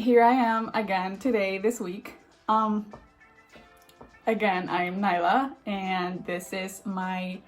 here I am again today, this week. Again, I'm Nyla, and this is my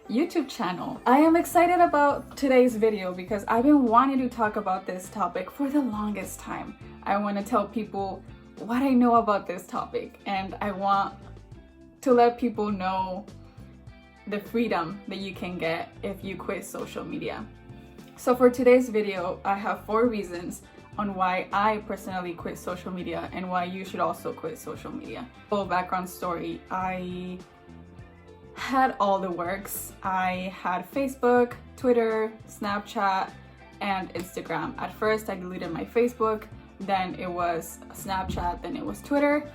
YouTube channel. I am excited about today's video because I've been wanting to talk about this topic for the longest time. I want to tell people what I know about this topic, and I want to let people know the freedom that you can get if you quit social media. So for today's video, I have 4 reasons on why I personally quit social media and why you should also quit social media. Full background story, I had all the works. I had Facebook, Twitter, Snapchat, and Instagram. At first I deleted my Facebook, then it was Snapchat, then it was Twitter,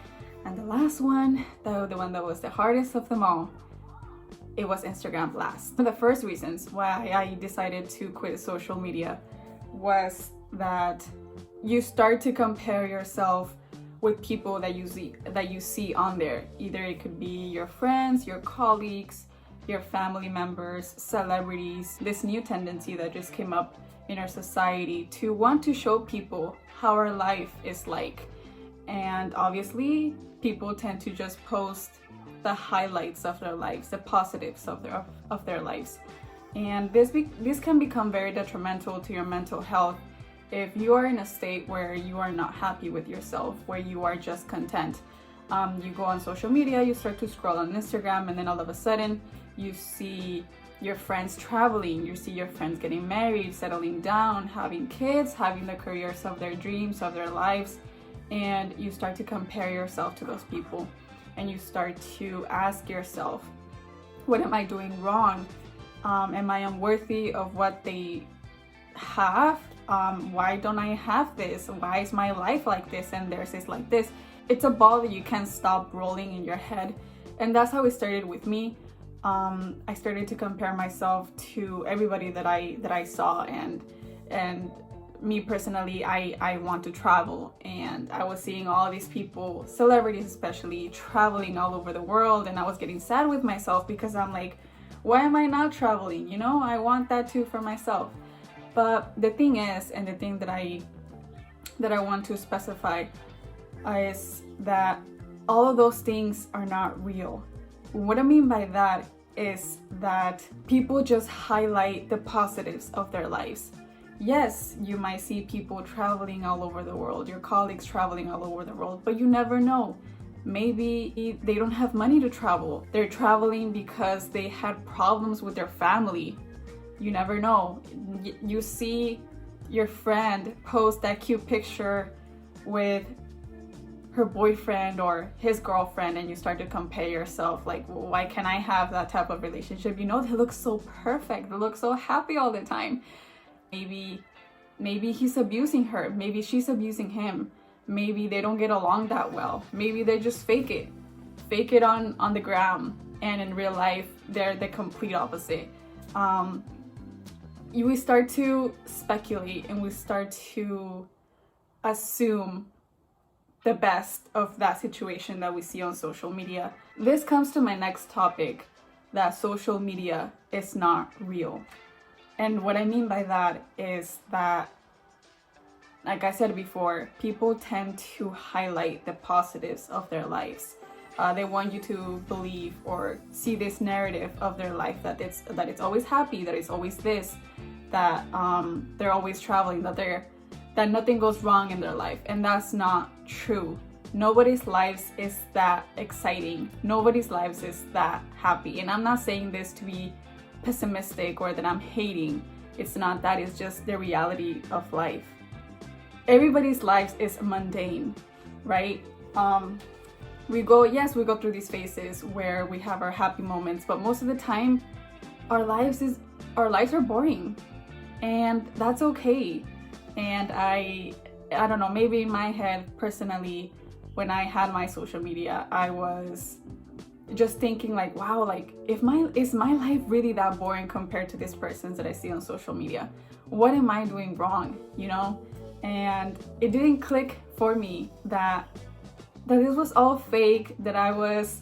and the last one, the one that was the hardest of them all, it was Instagram last. The first reasons why I decided to quit social media was that you start to compare yourself with people that you see on there. Either it could be your friends, your colleagues, your family members, celebrities. This new tendency that just came up in our society to want to show people how our life is like. And obviously, people tend to just post the highlights of their lives, the positives of their lives. And this can become very detrimental to your mental health if you are in a state where you are not happy with yourself, where you are just content. You go on social media, you start to scroll on Instagram, and then all of a sudden you see your friends traveling, you see your friends getting married, settling down, having kids, having the careers of their dreams, of their lives, and you start to compare yourself to those people, and you start to ask yourself, what am I doing wrong? Am I unworthy of what they have? Why don't I have this? Why is my life like this and theirs is like this? It's a ball that you can't stop rolling in your head, and that's how it started with me. I started to compare myself to everybody that I saw, and me personally, I want to travel, and I was seeing all these people, celebrities especially, traveling all over the world, and I was getting sad with myself because I'm like, why am I not traveling? You know, I want that too for myself. But the thing is, and the thing that I want to specify is that all of those things are not real. What I mean by that is that people just highlight the positives of their lives. Yes, you might see people traveling all over the world, your colleagues traveling all over the world, but you never know. Maybe they don't have money to travel. They're traveling because they had problems with their family. You never know. You see your friend post that cute picture with her boyfriend or his girlfriend, and you start to compare yourself, like, well, why can't I have that type of relationship? You know, they look so perfect, they look so happy all the time. Maybe he's abusing her, maybe she's abusing him, maybe they don't get along that well, maybe they just fake it on the gram, and in real life they're the complete opposite. We start to speculate and we start to assume the best of that situation that we see on social media. This comes to my next topic, that social media is not real. And what I mean by that is that, like I said before, people tend to highlight the positives of their lives. They want you to believe or see this narrative of their life that it's always happy, that it's always this, that they're always traveling, that nothing goes wrong in their life, and that's not true. Nobody's lives is that exciting. Nobody's lives is that happy. And I'm not saying this to be pessimistic or that I'm hating. It's not that. It's just the reality of life. Everybody's lives is mundane, right? We go through these phases where we have our happy moments, but most of the time our lives are boring, and that's okay. And I don't know, maybe in my head personally, when I had my social media, I was just thinking like, wow, like is my life really that boring compared to this person's that I see on social media? What am I doing wrong, you know? And it didn't click for me that this was all fake, that I was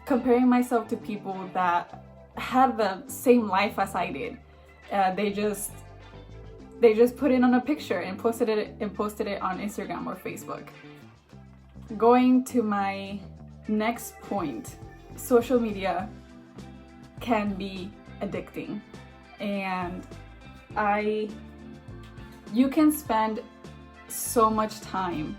comparing myself to people that had the same life as I did. They just they just put it on a picture and posted it on Instagram or Facebook. Going to my next point, social media can be addicting, and you can spend so much time,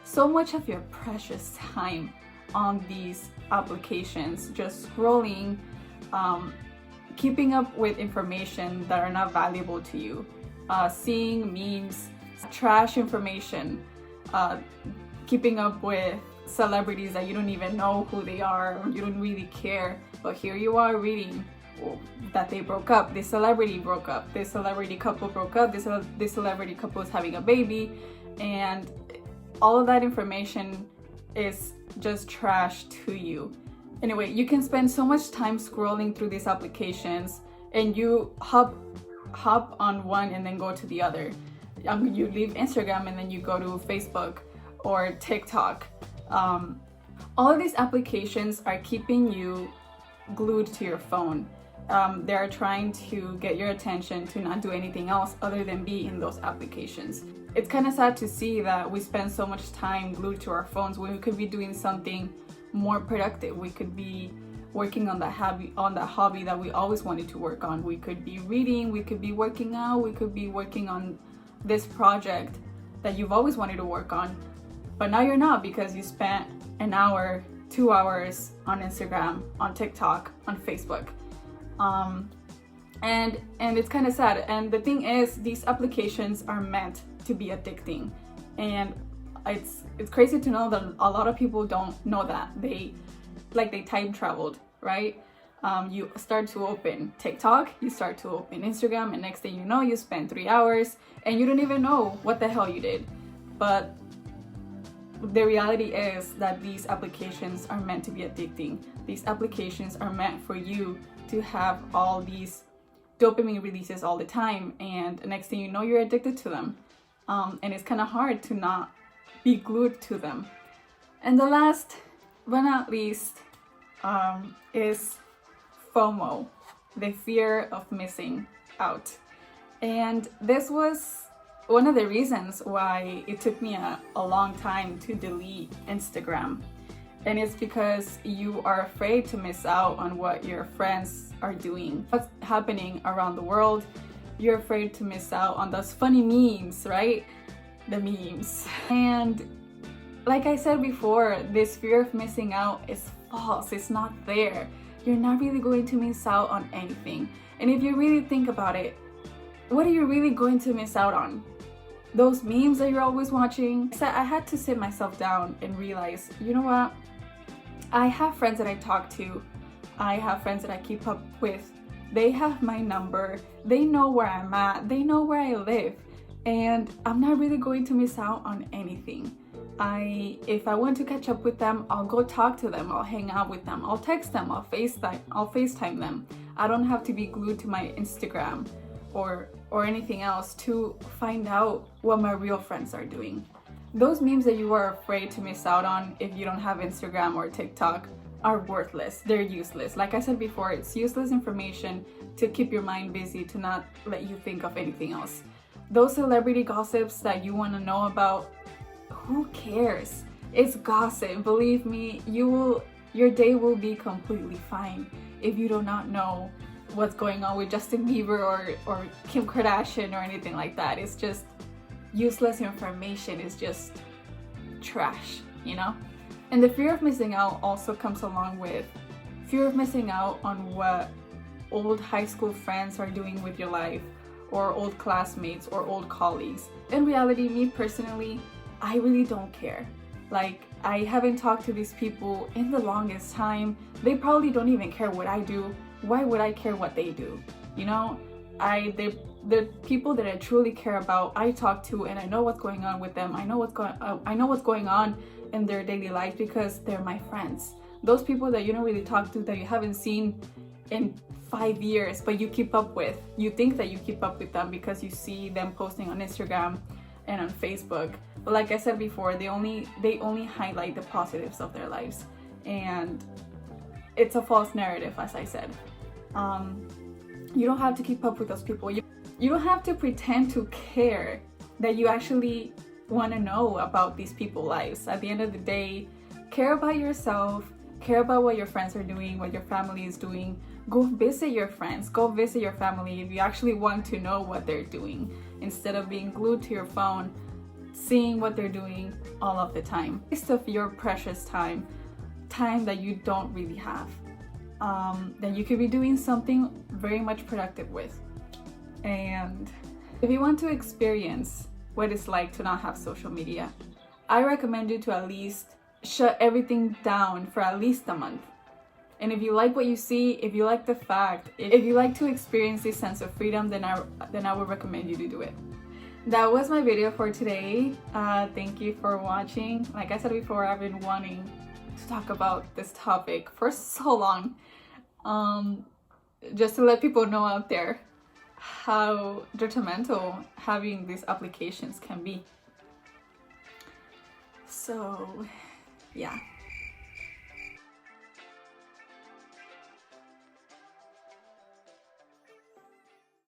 so much of your precious time on these applications, just scrolling, keeping up with information that are not valuable to you, seeing memes, trash information, keeping up with celebrities that you don't even know who they are, or you don't really care, but here you are reading that they broke up, this celebrity broke up, this celebrity couple broke up, this celebrity couple is having a baby, and all of that information is just trash to you. Anyway, you can spend so much time scrolling through these applications, and you hop on one and then go to the other. You leave Instagram and then you go to Facebook or TikTok. All of these applications are keeping you glued to your phone. They're trying to get your attention to not do anything else other than be in those applications. It's kind of sad to see that we spend so much time glued to our phones when we could be doing something more productive. We could be working on that hobby that we always wanted to work on. We could be reading, we could be working out, we could be working on this project that you've always wanted to work on, but now you're not because you spent an hour, 2 hours on Instagram, on TikTok, on Facebook. And it's kind of sad. And the thing is, these applications are meant to be addicting, and it's crazy to know that a lot of people don't know that. They time traveled, right? You start to open TikTok, you start to open Instagram, and next thing you know, you spend 3 hours and you don't even know what the hell you did. But the reality is that these applications are meant to be addicting. These applications are meant for you to have all these dopamine releases all the time, and next thing you know, you're addicted to them. And it's kind of hard to not be glued to them. And the last but not least is FOMO, the fear of missing out. And this was one of the reasons why it took me a long time to delete Instagram. And it's because you are afraid to miss out on what your friends are doing, what's happening around the world. You're afraid to miss out on those funny memes, right? The memes. And like I said before, this fear of missing out is false. It's not there. You're not really going to miss out on anything. And if you really think about it, what are you really going to miss out on? Those memes that you're always watching? So I had to sit myself down and realize, you know what? I have friends that I talk to. I have friends that I keep up with. They have my number. They know where I'm at. They know where I live. And I'm not really going to miss out on anything. If I want to catch up with them, I'll go talk to them. I'll hang out with them. I'll text them. I'll FaceTime them. I don't have to be glued to my Instagram or anything else to find out what my real friends are doing. Those memes that you are afraid to miss out on if you don't have Instagram or TikTok are worthless. They're useless. Like I said before, it's useless information to keep your mind busy, to not let you think of anything else. Those celebrity gossips that you want to know about, who cares? It's gossip. Believe me, your day will be completely fine if you do not know what's going on with Justin Bieber or Kim Kardashian or anything like that. It's just useless information. It's just trash, you know? And the fear of missing out also comes along with fear of missing out on what old high school friends are doing with your life, or old classmates or old colleagues. In reality, me personally, I really don't care. Like, I haven't talked to these people in the longest time. They probably don't even care what I do. Why would I care what they do? You know, the people that I truly care about, I talk to, and I know what's going on with them. I know what's going on in their daily life because they're my friends. Those people that you don't really talk to, that you haven't seen in 5 years, but you keep up with. You think that you keep up with them because you see them posting on Instagram and on Facebook. But like I said before, they only highlight the positives of their lives, and it's a false narrative, as I said. You don't have to keep up with those people. You don't have to pretend to care that you actually want to know about these people's lives. At the end of the day, care about yourself, care about what your friends are doing, what your family is doing. Go visit your friends, go visit your family if you actually want to know what they're doing, instead of being glued to your phone, seeing what they're doing all of the time. Waste of your precious time that you don't really have, that you could be doing something very much productive with. And if you want to experience what it's like to not have social media, I recommend you to at least shut everything down for at least a month. And if you like what you see, if you like the fact, if you like to experience this sense of freedom, then I would recommend you to do it. That was my video for today. Thank you for watching. Like I said before, I've been wanting to talk about this topic for so long, just to let people know out there how detrimental having these applications can be. So yeah.